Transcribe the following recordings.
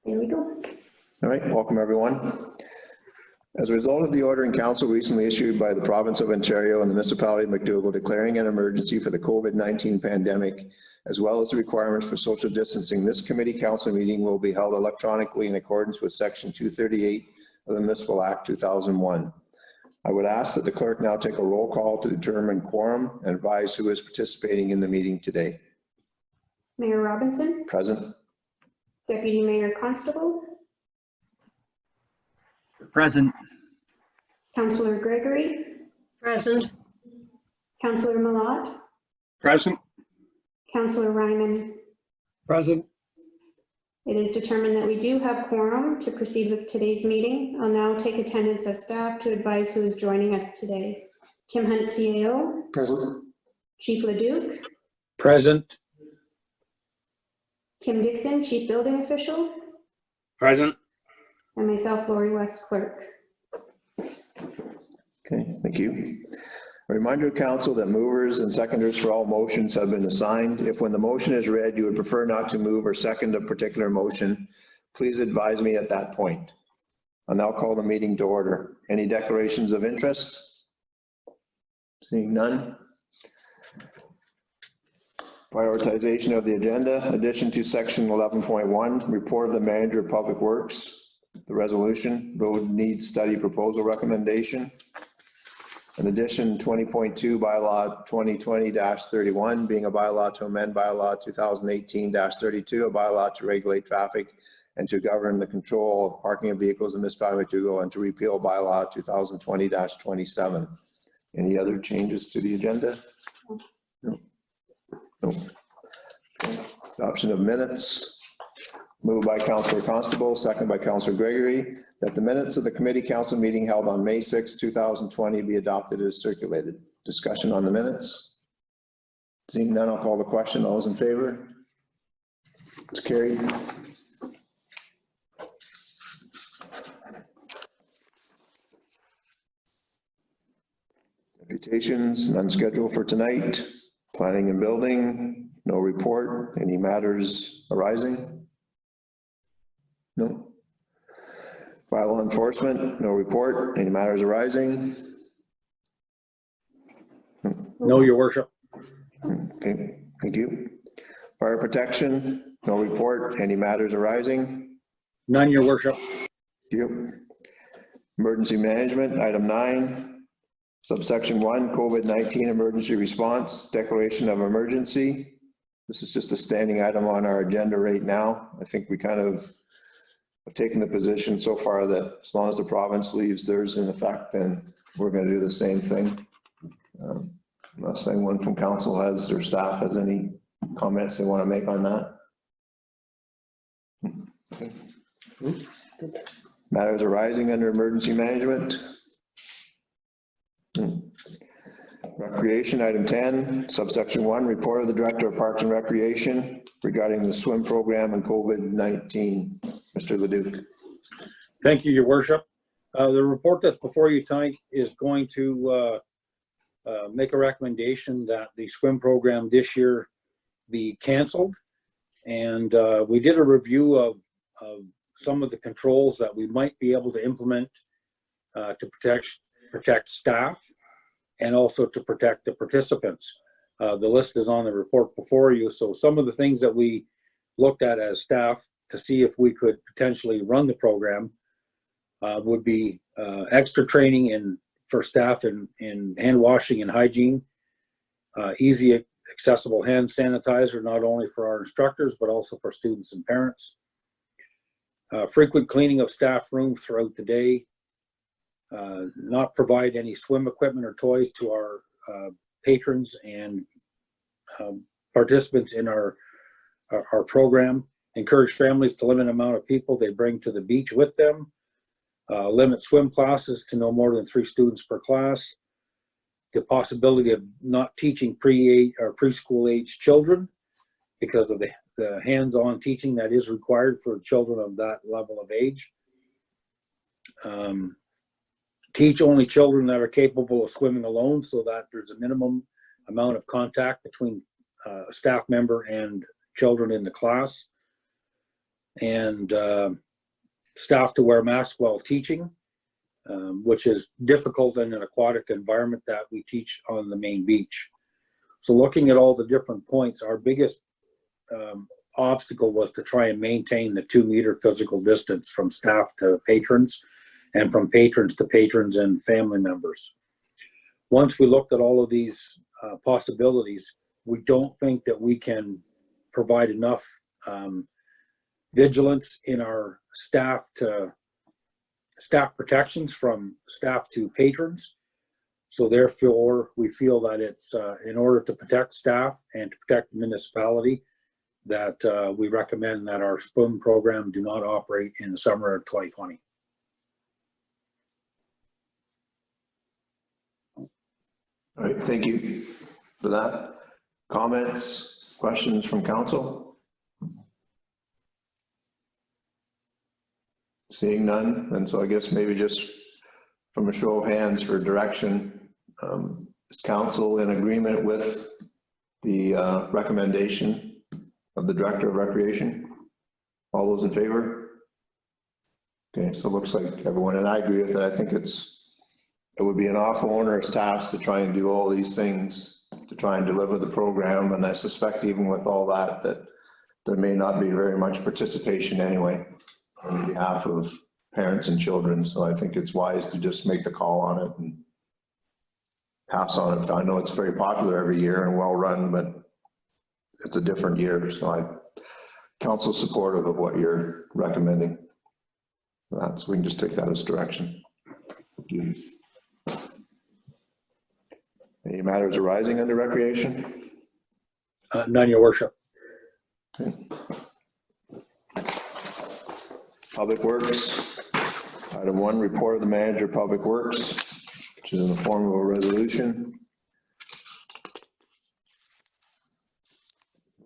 There we go. All right, welcome everyone. As a result of the order in council recently issued by the province of Ontario and the Municipality of McDougall declaring an emergency for the COVID-19 pandemic, as well as the requirements for social distancing, this committee council meeting will be held electronically in accordance with section 238 of the Municipal Act 2001. I would ask that the clerk now take a roll call to determine quorum and advise who is participating in the meeting today. Mayor Robinson. Present. Deputy Mayor Constable. Present. Councillor Gregory. Present. Councillor Malott. Present. Councillor Ryman. Present. It is determined that we do have quorum to proceed with today's meeting. I'll now take attendance of staff to advise who is joining us today. Tim Hunt, CAO. Present. Chief Leduc. Present. Kim Dixon, Chief Building Official. Present. And myself, Lori West, Clerk. Okay, thank you. A reminder to council that movers and seconders for all motions have been assigned. If when the motion is read, you would prefer not to move or second a particular motion, please advise me at that point. I'll now call the meeting to order. Any declarations of interest? Seeing none. Prioritization of the agenda. Addition to section 11.1, report of the manager of public works. The resolution, road needs study proposal recommendation. In addition, 20.2 bylaw 2020-31 being a bylaw to amend bylaw 2018-32, a bylaw to regulate traffic and to govern the control of parking of vehicles in Municipality of McDougall, and to repeal bylaw 2020-27. Any other changes to the agenda? No. No. Adoption of minutes. Moved by Councillor Constable, second by Councillor Gregory, that the minutes of the committee council meeting held on May 6, 2020 be adopted as circulated. Discussion on the minutes. Seeing none, I'll call the question. All those in favor? It's carried. Deputations, none scheduled for tonight. Planning and building, no report. Any matters arising? No. Bylaw enforcement, no report. Any matters arising? No, your worship. Okay, thank you. Fire protection, no report. Any matters arising? None, your worship. Thank you. Emergency management, item 9, subsection 1, COVID-19 emergency response, declaration of emergency. This is just a standing item on our agenda right now. I think we kind of have taken the position so far that as long as the province leaves theirs in effect, then we're going to do the same thing. Unless anyone from council has or staff has any comments they want to make on that. Okay. Matters arising under emergency management. Recreation, item 10, subsection 1, report of the Director of Parks and Recreation regarding the swim program and COVID-19. Mr. Leduc. Thank you, your worship. The report that's before you tonight is going to make a recommendation that the swim program this year be canceled. And we did a review of some of the controls that we might be able to implement to protect staff and also to protect the participants. The list is on the report before you. So some of the things that we looked at as staff to see if we could potentially run the program would be extra training for staff in hand washing and hygiene, easy accessible hand sanitizer, not only for our instructors, but also for students and parents. Frequent cleaning of staff rooms throughout the day. Not provide any swim equipment or toys to our patrons and participants in our program. Encourage families to limit the amount of people they bring to the beach with them. Limit swim classes to no more than 3 students per class. The possibility of not teaching preschool age children because of the hands-on teaching that is required for children of that level of age. Teach only children that are capable of swimming alone so that there's a minimum amount of contact between a staff member and children in the class. and staff to wear masks while teaching, which is difficult in an aquatic environment that we teach on the main beach. So looking at all the different points, our biggest obstacle was to try and maintain the 2-meter physical distance from staff to patrons and from patrons to patrons and family members. Once we looked at all of these possibilities, we don't think that we can provide enough vigilance in our staff protections from staff to patrons. So therefore, we feel that it's in order to protect staff and to protect the municipality, that we recommend that our swim program do not operate in the summer of 2020. All right, thank you for that. Comments, questions from council? Seeing none, and so I guess maybe just from a show of hands for direction, is council in agreement with the recommendation of the Director of Recreation? All those in favor? Okay, so it looks like everyone, and I agree with that. I think it would be an awful onerous task to try and do all these things to try and deliver the program, and I suspect even with all that, that there may not be very much participation anyway on behalf of parents and children. So I think it's wise to just make the call on it and pass on it. I know it's very popular every year and well run, but it's a different year. So council's supportive of what you're recommending. So we can just take that as direction. Any matters arising under recreation? None, Your Worship. Okay. Public Works. Item 1, report of the manager of Public Works, which is in the form of a resolution.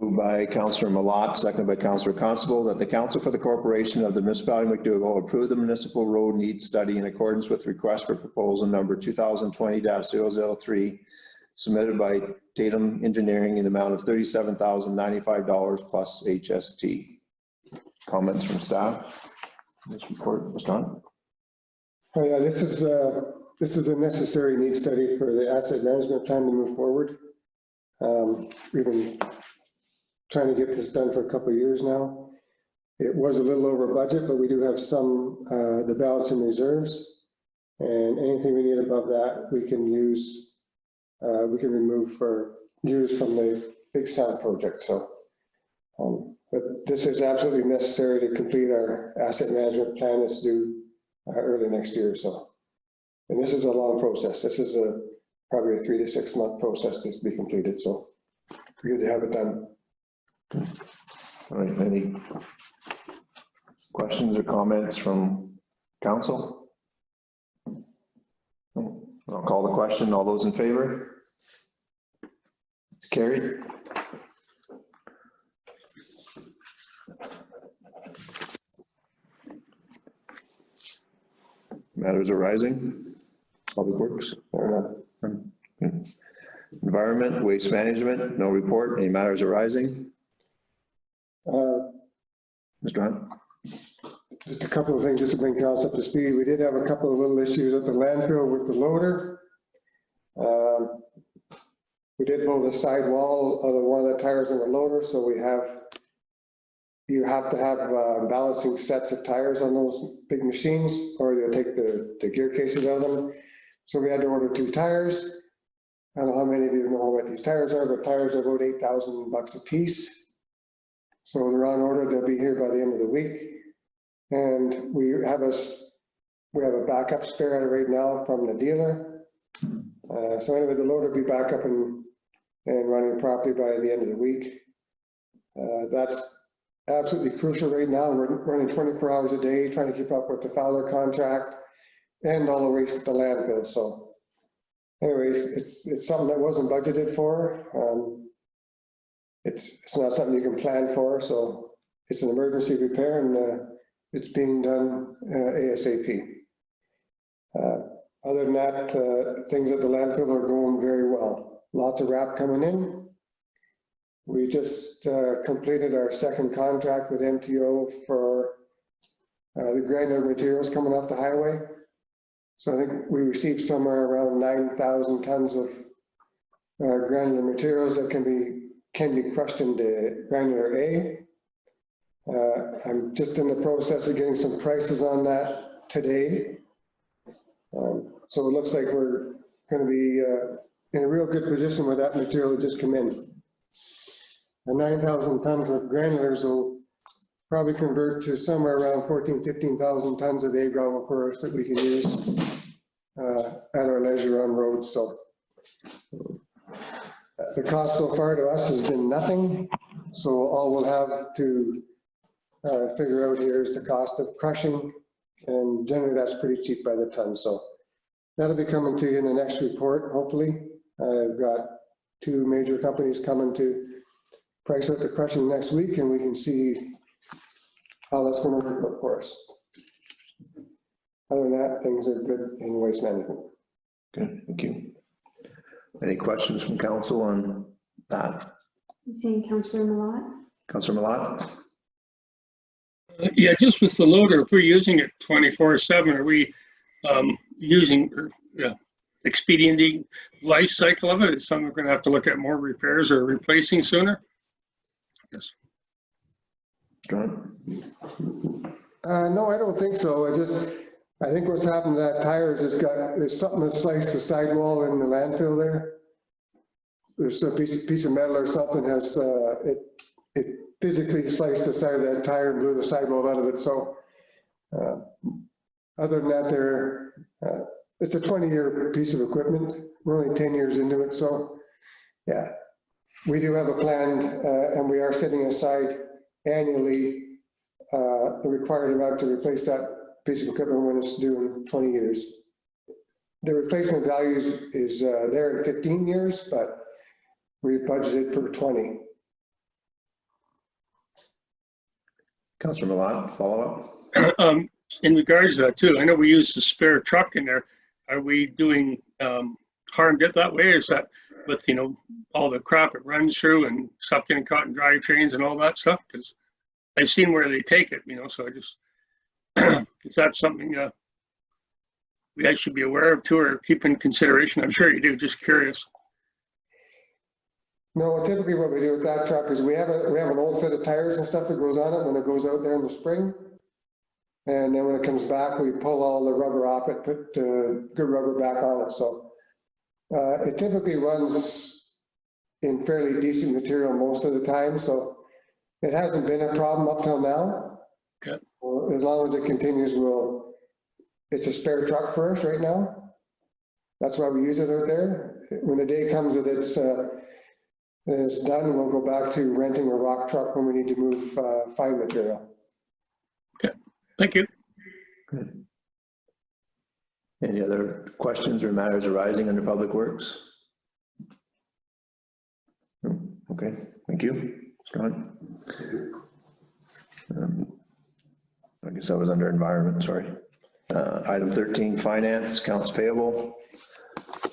Moved by Councillor Malat, seconded by Councillor Constable, that the Council for the Corporation of the Municipality of McDougall approve the municipal road needs study in accordance with request for proposal number 2020-003 submitted by Tatum Engineering in the amount of $37,095 plus HST. Comments from staff? This report was done. Oh yeah, this is a necessary need study for the asset management plan to move forward. We've been trying to get this done for a couple of years now. It was a little over budget, but we do have some the balance in reserves, and anything we need above that we can use. We can use from the Big Sound project. So. But this is absolutely necessary to complete our asset management plan that's due early next year. So, and this is a long process. This is probably a 3 to 6 month process to be completed. So it's good to have it done. All right, any questions or comments from council? I'll call the question. All those in favor? It's carried. Matters arising, Public Works, Environment, Waste Management, no report. Any matters arising? Mr. Hunt? Just a couple of things just to bring council up to speed. We did have a couple of little issues at the landfill with the loader. We did blow the side wall of one of the tires in the loader, so you have to have balancing sets of tires on those big machines, or you'll take the gear cases out of them. So we had to order 2 tires. I don't know how many of you know what these tires are, but tires are about $8,000 a piece. So they're on order. They'll be here by the end of the week. And we have a backup spare right now from the dealer. So anyway, the loader will be back up and running properly by the end of the week. That's absolutely crucial right now. We're running 24 hours a day, trying to keep up with the Fowler contract and all the waste at the landfill. So anyways, it's something that wasn't budgeted for. It's not something you can plan for. So it's an emergency repair, and it's being done ASAP. Other than that, things at the landfill are going very well. Lots of wrap coming in. We just completed our second contract with MTO for the granular materials coming off the highway. So I think we received somewhere around 9,000 tons of granular materials that can be crushed into granular A. I'm just in the process of getting some prices on that today. So it looks like we're going to be in a real good position with that material that just come in. And 9,000 tons of granulars will probably convert to somewhere around 14,000, 15,000 tons of A gravel for us that we can use at our leisure on roads. So the cost so far to us has been nothing. So all we'll have to figure out here is the cost of crushing, and generally that's pretty cheap by the ton. So that'll be coming to you in the next report, hopefully. I've got 2 major companies coming to price out the crushing next week, and we can see how that's going to work for us. Other than that, things are good in waste management. Good, thank you. Any questions from council on that? Seeing Councillor Malat. Councillor Malat? Yeah, just with the loader, if we're using it 24/7, are we using or expediting life cycle of it? Is something we're going to have to look at more repairs or replacing sooner? Yes. John? No, I don't think so. I think what's happened to that tire is there's something that sliced the sidewall in the landfill there. There's a piece of metal or something has it physically sliced the side of that tire and blew the sidewall out of it. So other than that, it's a 20-year piece of equipment. We're only 10 years into it. So yeah, we do have a plan, and we are setting aside annually the required amount to replace that piece of equipment when it's due in 20 years. The replacement value is there in 15 years, but we've budgeted for 20. Councillor Malat, follow up? In regards to that too, I know we use the spare truck in there. Are we doing harm that way? Is that with, all the crap it runs through and stuff getting caught in drivetrains and all that stuff? Because I've seen where they take it, so I just, is that something we guys should be aware of too, or keep in consideration? I'm sure you do, just curious. No, typically what we do with that truck is we have an old set of tires and stuff that goes on it when it goes out there in the spring. And then when it comes back, we pull all the rubber off it, put good rubber back on it. So it typically runs in fairly decent material most of the time. So it hasn't been a problem up till now. Okay. As long as it continues, it's a spare truck for us right now. That's why we use it out there. When the day comes that it's done, we'll go back to renting a rock truck when we need to move fine material. Okay, thank you. Good. Any other questions or matters arising under Public Works? No? Okay, thank you. Scott? I guess that was under environment, sorry. Item 13, finance, accounts payable.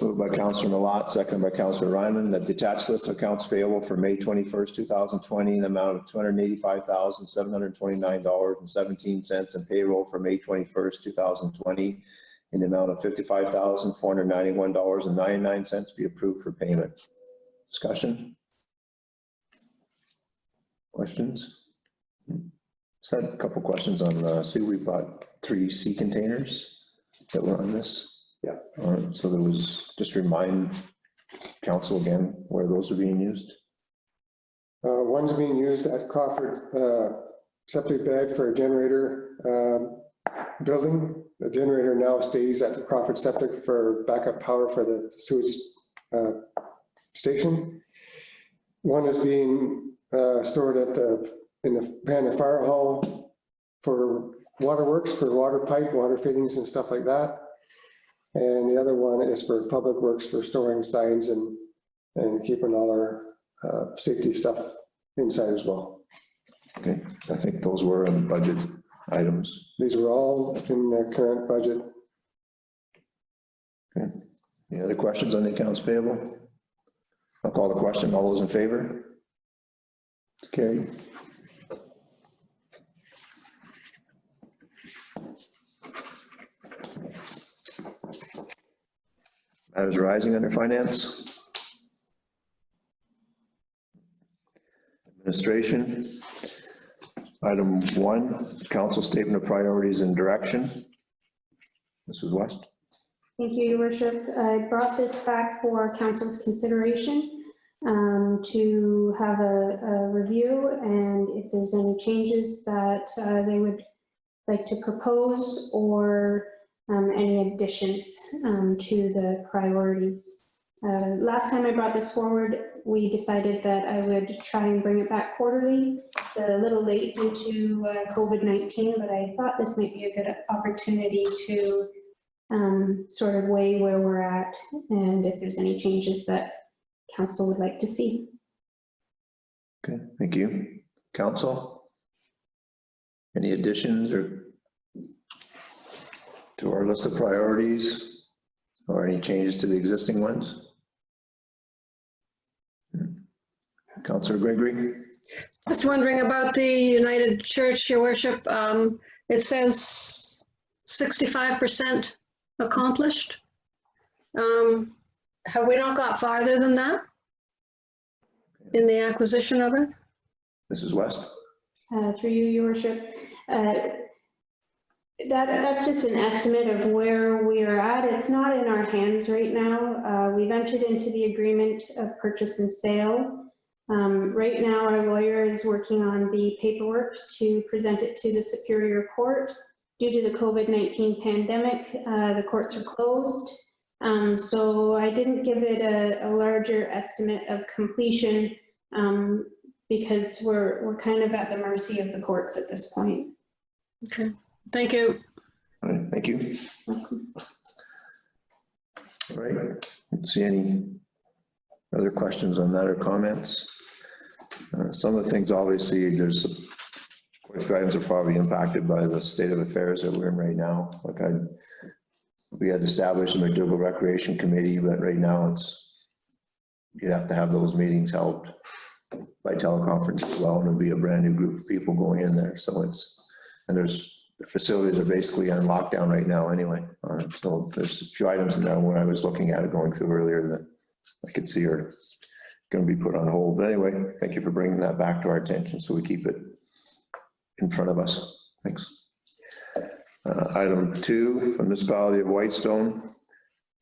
Moved by Councillor Malat, seconded by Councillor Ryman, that detached list of accounts payable for May 21st, 2020 in the amount of $285,729.17 and payroll for May 21st, 2020 in the amount of $55,491.99 be approved for payment. Discussion? Questions? Just had a couple questions on, see, we bought 3 sea containers that were on this. Yeah. So there was, just remind council again where those are being used. One's being used at Crawford septic bed for a generator building. The generator now stays at the Crawford septic for backup power for the sewage station. One is being stored in the fire hall for waterworks, for water pipe, water fittings and stuff like that. And the other one is for public works, for storing signs and keeping all our safety stuff inside as well. Okay, I think those were on budget items. These were all in the current budget. Okay, any other questions on the accounts payable? I'll call the question. All those in favor? Carried. Matters arising under finance. Administration. Item 1, council statement of priorities and direction. Mrs. West. Thank you, Your Worship. I brought this back for council's consideration to have a review, and if there's any changes that they would like to propose, or any additions to the priorities. Last time I brought this forward, we decided that I would try and bring it back quarterly. It's a little late due to COVID-19, but I thought this might be a good opportunity to sort of weigh where we're at and if there's any changes that council would like to see. Okay, thank you. Council? Any additions or to our list of priorities or any changes to the existing ones? Councillor Gregory? Just wondering about the United Church, Your Worship. It says 65% accomplished. Have we not got farther than that in the acquisition of it? Mrs. West? Through you, Your Worship. That's just an estimate of where we are at. It's not in our hands right now. We've entered into the agreement of purchase and sale. Right now, our lawyer is working on the paperwork to present it to the Superior Court. Due to the COVID-19 pandemic, the courts are closed. So I didn't give it a larger estimate of completion because we're kind of at the mercy of the courts at this point. Okay, thank you. All right, thank you. Welcome. All right, let's see any other questions on that or comments. Some of the things, obviously, there's quite a few items are probably impacted by the state of affairs that we're in right now. Like we had established a McDougall Recreation Committee, but right now you have to have those meetings held by teleconference as well, and it'll be a brand new group of people going in there. So the facilities are basically on lockdown right now anyway. So there's a few items in there when I was looking at it going through earlier that I could see are going to be put on hold. But anyway, thank you for bringing that back to our attention so we keep it in front of us. Thanks. Item 2, from Municipality of Whitestone,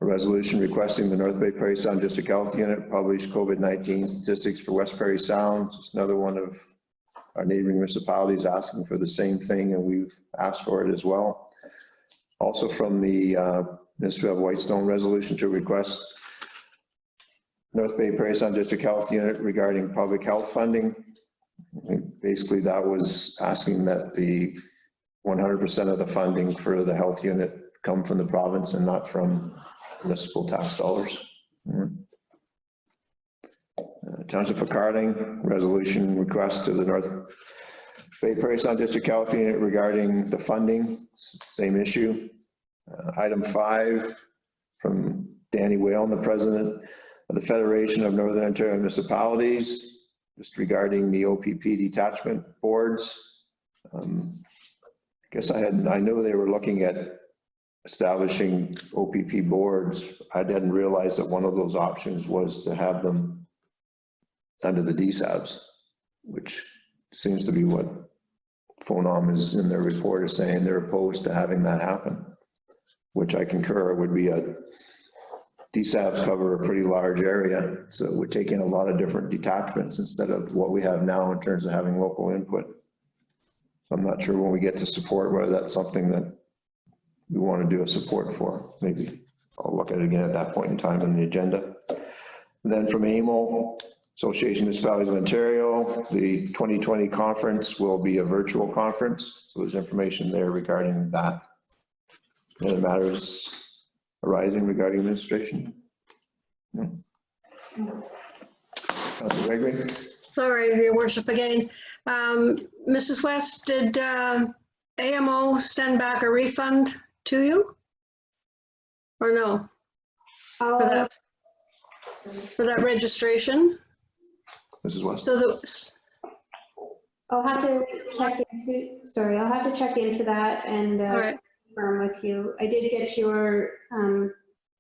a resolution requesting the North Bay Prairie Sound District Health Unit publish COVID-19 statistics for West Prairie Sound. Just another one of our neighboring municipalities asking for the same thing, and we've asked for it as well. Also from the Municipality of Whitestone, resolution to request North Bay Prairie Sound District Health Unit regarding public health funding. I think basically that was asking that the 100% of the funding for the health unit come from the province and not from municipal tax dollars. Township of Carding, resolution request to the North Bay Prairie Sound District Health Unit regarding the funding, same issue. Item 5 from Danny Whalen, the president of the Federation of Northern Ontario Municipalities, just regarding the OPP detachment boards. I know they were looking at establishing OPP boards. I didn't realize that one of those options was to have them under the DSABs, which seems to be what FONOM is in their report is saying they're opposed to having that happen, which I concur would be DSABs cover a pretty large area, so it would take in a lot of different detachments instead of what we have now in terms of having local input. So I'm not sure when we get to support whether that's something that we want to do a support for. Maybe I'll look at it again at that point in time in the agenda. And then from AMO, Association of Municipalities of Ontario, the 2020 conference will be a virtual conference. So there's information there regarding that. Any matters arising regarding administration? No. Councilor Gregory? Sorry, Your Worship, again. Mrs. West, did AMO send back a refund to you? Or no? For that registration? Mrs. West? So I'll have to check into, sorry, I'll have to check into that and All right, confirm with you. I did get your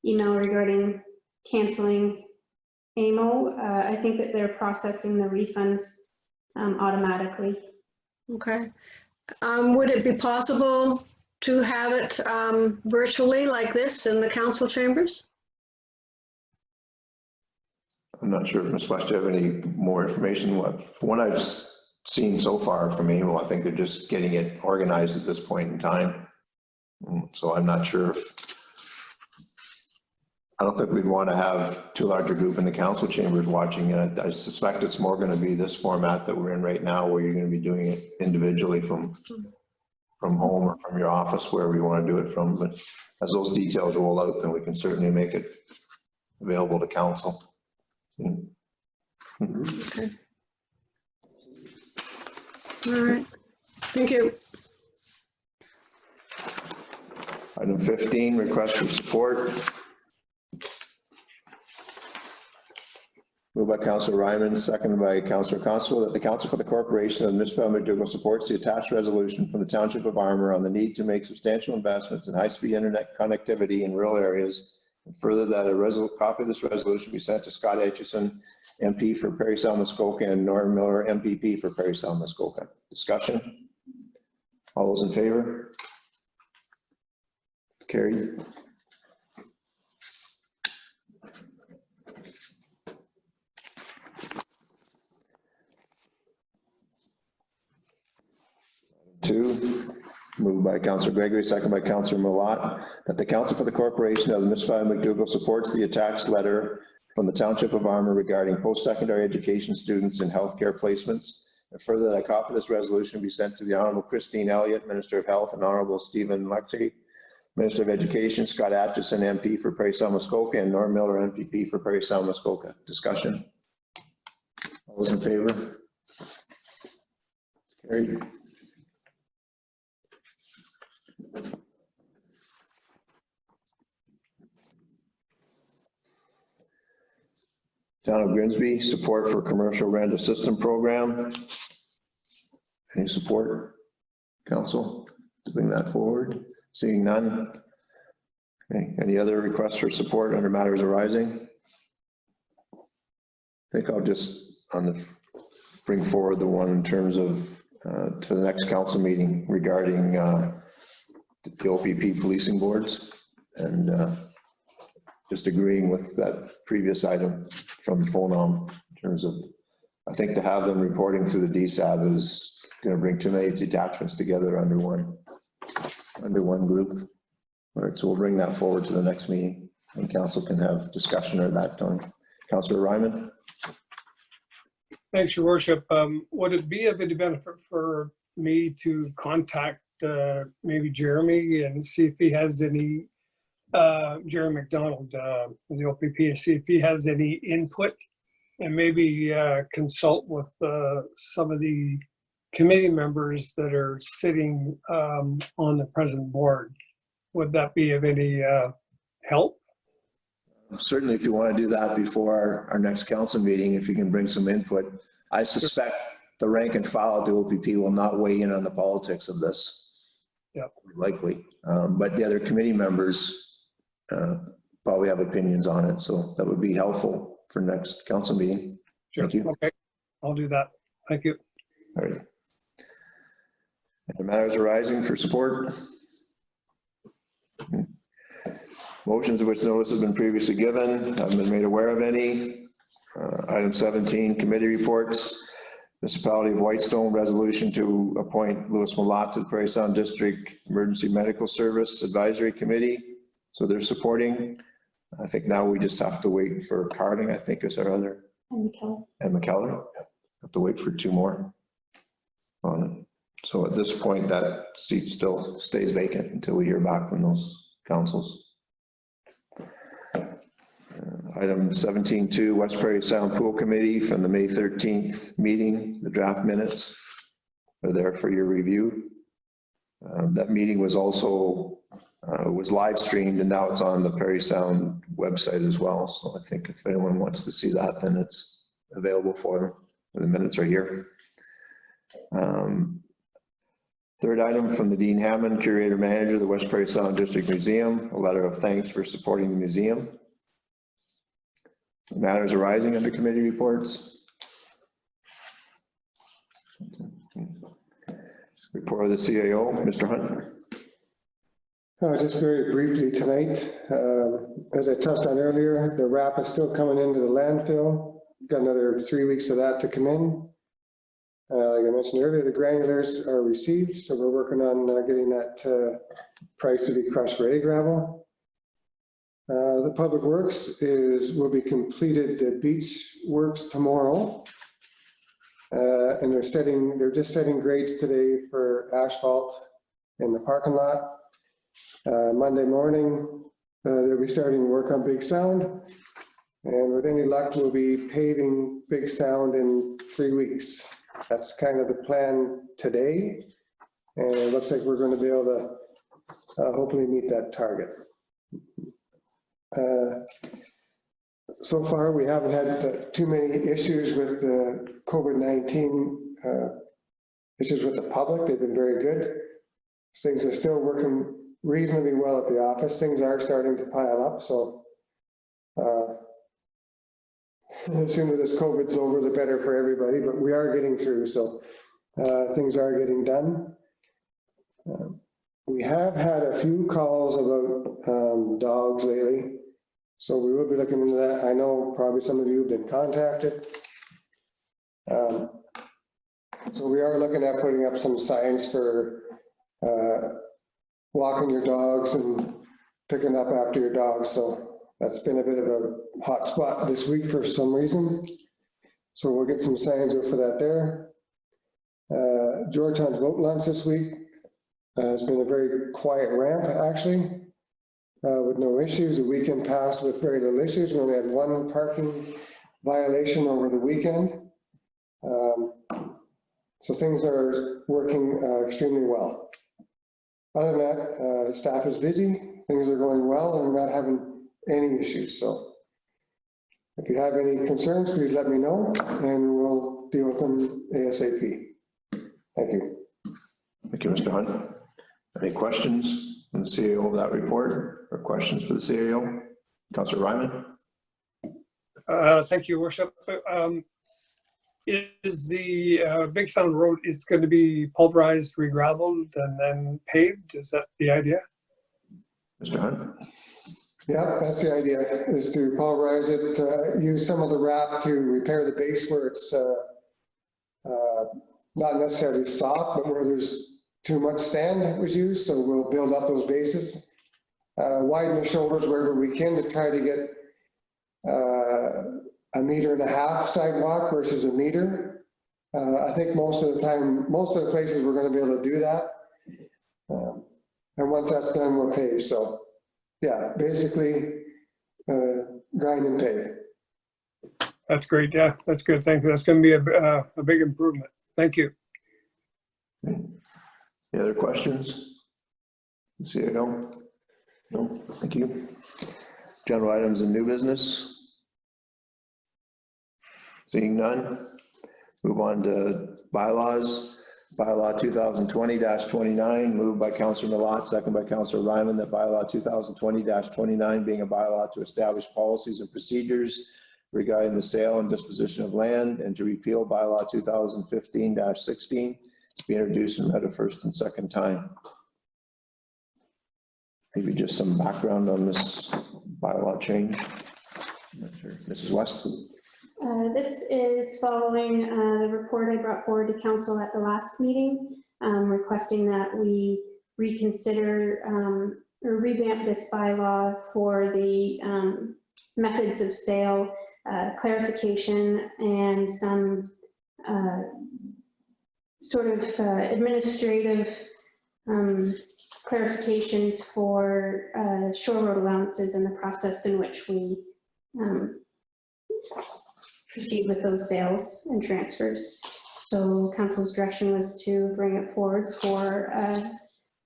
email regarding canceling AMO. I think that they're processing the refunds automatically. okay. Would it be possible to have it virtually like this in the council chambers? I'm not sure if Ms. West, do you have any more information? From what I've seen so far from AMO, I think they're just getting it organized at this point in time. So I'm not sure if, I don't think we'd want to have too large a group in the council chambers watching it. I suspect it's more going to be this format that we're in right now, where you're going to be doing it individually from home or from your office, wherever you want to do it from. But as those details roll out, then we can certainly make it available to council. Okay. All right, thank you. Item 15, request for support. Moved by Councillor Ryman, seconded by Councillor Constable, that the Council for the Corporation of Municipality of McDougall supports the attached resolution from the Township of Armour on the need to make substantial investments in high-speed internet connectivity in rural areas, and further that a copy of this resolution be sent to Scott Aitchison, MP for Parry Sound Muskoka, and Norm Miller, MPP for Parry Sound Muskoka. Discussion? All those in favor? Carried. Two, moved by Councillor Gregory, second by Councillor Malat, that the Council for the Corporation of the Municipality of McDougall supports the attached letter from the Township of Armour regarding post-secondary education students in healthcare placements, and further that a copy of this resolution be sent to the Honourable Christine Elliott, Minister of Health, and Honourable Stephen Lecter, Minister of Education, Scott Aitchison, MP for Parry Sound Muskoka, and Norm Miller, MPP for Parry Sound Muskoka. Discussion? All those in favor? Carried. Town of Grimsby, support for commercial rent assistance program. Any support, council, to bring that forward? Seeing none. Okay, any other requests for support under matters arising? I think I'll just bring forward the one in terms of for the next council meeting regarding the OPP policing boards, and just agreeing with that previous item from FONOM in terms of, I think to have them reporting through the DSAB is going to bring too many detachments together under one group. All right, so we'll bring that forward to the next meeting, and council can have discussion at that time. Councillor Ryman. Thanks, Your Worship. Would it be of any benefit for me to contact maybe Jeremy and see if he has any, Jeremy McDonald, the OPP, see if he has any input, and maybe consult with some of the committee members that are sitting on the present board? Would that be of any help? Certainly, if you want to do that before our next council meeting, if you can bring some input. I suspect the rank and file at the OPP will not weigh in on the politics of this. Yeah. Likely. But the other committee members probably have opinions on it, so that would be helpful for next council meeting. Sure. Thank you. Okay, I'll do that. Thank you. All right. Any matters arising for support? Motions of which notice has been previously given. I've been made aware of any. Item 17, committee reports. Municipality of Whitestone resolution to appoint Louis Malat to the Parry Sound District Emergency Medical Service Advisory Committee. So they're supporting. I think now we just have to wait for Carding, I think is our other. And McKellar. And McKellar. Have to wait for 2 more on it. So at this point, that seat still stays vacant until we hear back from those councils. Item 17.2, West Prairie Sound Pool Committee from the May 13th meeting. The draft minutes are there for your review. That meeting was also was live streamed, and now it's on the Parry Sound website as well. So I think if anyone wants to see that, then it's available for them. The minutes are here. Third item from the Dean Hammond, Curator Manager of the West Prairie Sound District Museum, a letter of thanks for supporting the museum. Matters arising under committee reports. Report of the CAO, Mr. Hunt. Just very briefly tonight, as I touched on earlier, the wrap is still coming into the landfill. Got another 3 weeks of that to come in. Like I mentioned earlier, the granulars are received, so we're working on getting that price to be crushed for A-gravel. The public works will be completed the beach works tomorrow. And they're just setting grades today for asphalt in the parking lot. Monday morning, they'll be starting work on Big Sound. And with any luck, we'll be paving Big Sound in 3 weeks. That's kind of the plan today. And it looks like we're going to be able to hopefully meet that target. So far, we haven't had too many issues with the COVID-19 issues with the public. They've been very good. Things are still working reasonably well at the office. Things are starting to pile up. So the sooner this COVID's over, the better for everybody, but we are getting through. So things are getting done. We have had a few calls about dogs lately. So we will be looking into that. I know probably some of you have been contacted. So we are looking at putting up some signs for walking your dogs and picking up after your dogs. So that's been a bit of a hot spot this week for some reason. So we'll get some signs out for that there. Georgetown's boat launch this week has been a very quiet ramp, actually. With no issues. The weekend passed with very little issues. We only had one parking violation over the weekend. So things are working extremely well. Other than that, staff is busy. Things are going well and we're not having any issues. So if you have any concerns, please let me know and we'll deal with them ASAP. Thank you. Thank you, Mr. Hunt. Any questions from the CAO of that report or questions for the CAO? Councillor Ryman. Thank you, Worship. Is the Big Sound Road, it's going to be pulverized, re-gravelled, and then paved? Is that the idea? Mr. Hunt. Yeah, that's the idea, is to pulverize it, use some of the wrap to repair the base where it's not necessarily soft, but where there's too much sand that was used. So we'll build up those bases, widen the shoulders wherever we can to try to get 1.5 meter sidewalk versus 1 meter. I think most of the time, most of the places we're going to be able to do that. And once that's done, we'll pave. So yeah, basically grind and pave. That's great. Yeah, that's good. Thank you. That's going to be a big improvement. Thank you. Any other questions? CAO? No, thank you. General items and new business? Seeing none, move on to bylaws. Bylaw 2020-29, moved by Councillor Millat, second by Councillor Ryman, that bylaw 2020-29 being a bylaw to establish policies and procedures regarding the sale and disposition of land and to repeal bylaw 2015-16 to be introduced and read a first and second time. Maybe just some background on this bylaw change. Mrs. West. This is following the report I brought forward to council at the last meeting, requesting that we reconsider or revamp this bylaw for the methods of sale, clarification, and some sort of administrative clarifications for shore road allowances and the process in which we proceed with those sales and transfers. So council's direction was to bring it forward for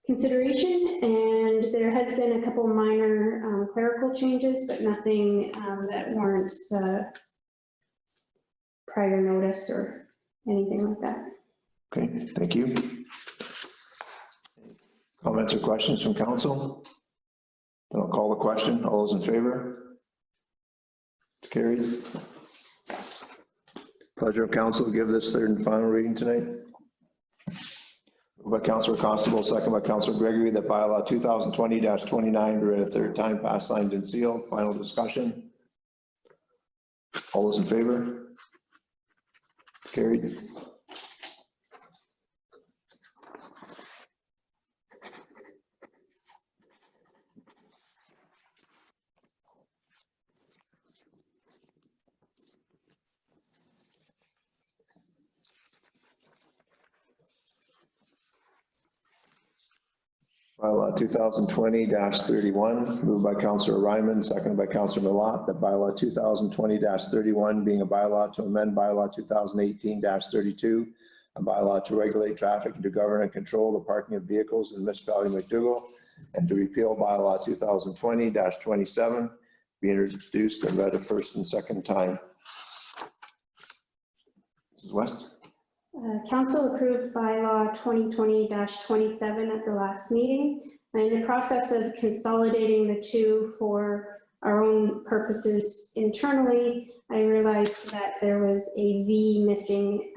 consideration, and there has been a couple minor clerical changes, but nothing that warrants prior notice or anything like that. Okay, thank you. Comments or questions from council? Then I'll call the question. All those in favor? It's carried. Pleasure of council to give this third and final reading tonight. Moved by Councillor Constable, second by Councillor Gregory, that bylaw 2020-29 be read a third time, passed, signed, and sealed. Final discussion. All those in favor? Carried. Bylaw 2020-31, moved by Councillor Ryman, seconded by Councillor Malat, that bylaw 2020-31 being a bylaw to amend bylaw 2018-32, a bylaw to regulate traffic and to govern and control the parking of vehicles in the Municipality of McDougall, and to repeal bylaw 2020-27, be introduced and read a first and second time. Mrs. West? Council approved bylaw 2020-27 at the last meeting. I'm in the process of consolidating the two for our own purposes internally. I realized that there was a V missing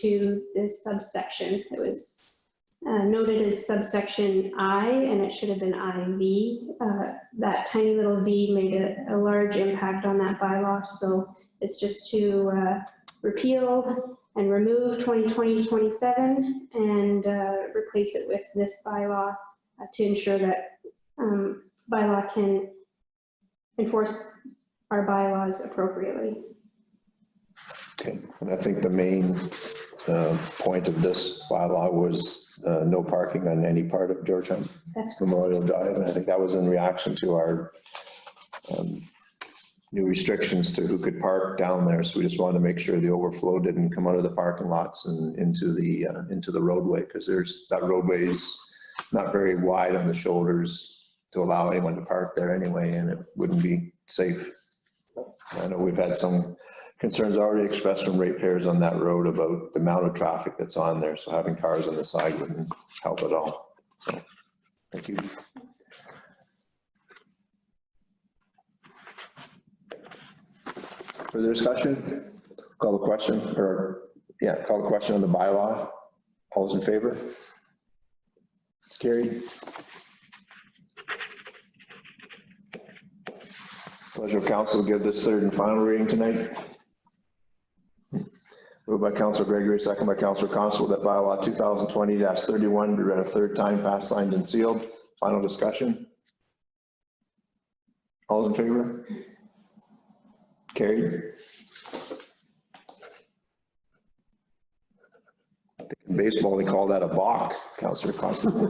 to this subsection. It was noted as subsection I, and it should have been IV. That tiny little V made a large impact on that bylaw, so it's just to repeal and remove 2020-27 and replace it with this bylaw to ensure that bylaw can enforce our bylaws appropriately. Okay, and I think the main point of this bylaw was no parking on any part of Georgetown Memorial Drive, and I think that was in reaction to our new restrictions to who could park down there. So we just wanted to make sure the overflow didn't come out of the parking lots and into the roadway, because that roadway is not very wide on the shoulders to allow anyone to park there anyway, and it wouldn't be safe. I know we've had some concerns already expressed from ratepayers on that road about the amount of traffic that's on there, so having cars on the side wouldn't help at all. So, thank you. Further discussion? Call the question, call the question on the bylaw. All those in favor? It's carried. Pleasure of council to give this third and final reading tonight. Moved by Councillor Gregory, second by Councillor Constable, that bylaw 2020-31 be read a third time, passed, signed, and sealed. Final discussion. All those in favor? Carried. I think in baseball they call that a balk, Councillor Constable.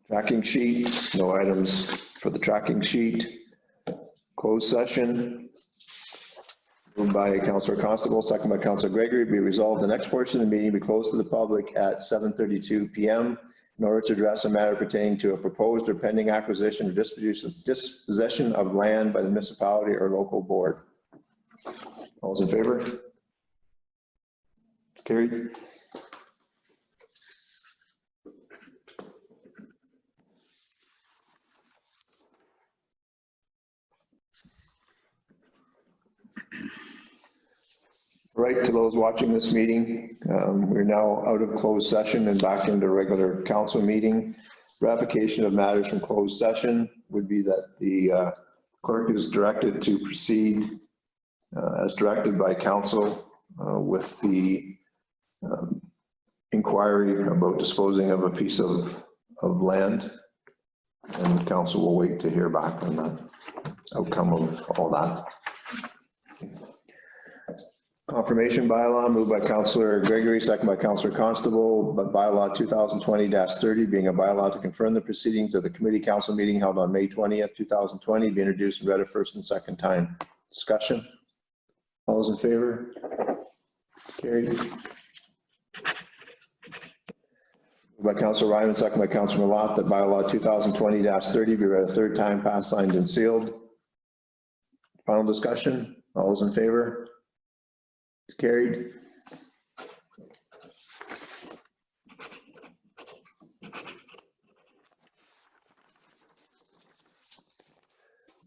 Tracking sheet, no items for the tracking sheet. Closed session. Moved by Councillor Constable, second by Councillor Gregory, be resolved the next portion of the meeting be closed to the public at 7:32 p.m. in order to address a matter pertaining to a proposed or pending acquisition or dispossession of land by the municipality or local board. All those in favor? It's carried. Right, to those watching this meeting, we're now out of closed session and back into regular council meeting. Ratification of matters from closed session would be that the clerk is directed to proceed as directed by council with the inquiry about disposing of a piece of land, and council will wait to hear back on the outcome of all that. Confirmation bylaw, moved by Councillor Gregory, second by Councillor Constable, but bylaw 2020-30 being a bylaw to confirm the proceedings of the committee council meeting held on May 20th, 2020, be introduced and read a first and second time. Discussion? All those in favor? Carried. By Councilor Ryman, second by Councilor Malat, that bylaw 2020-30 be read a third time, passed, signed, and sealed. Final discussion. All those in favor? It's carried.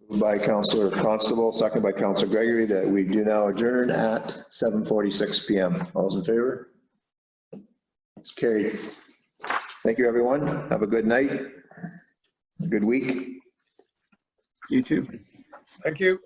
Moved by Councilor Constable, second by Councilor Gregory, that we do now adjourn at 7:46 PM. All those in favor? It's carried. Thank you, everyone. Have a good night. A good week. You too. Thank you.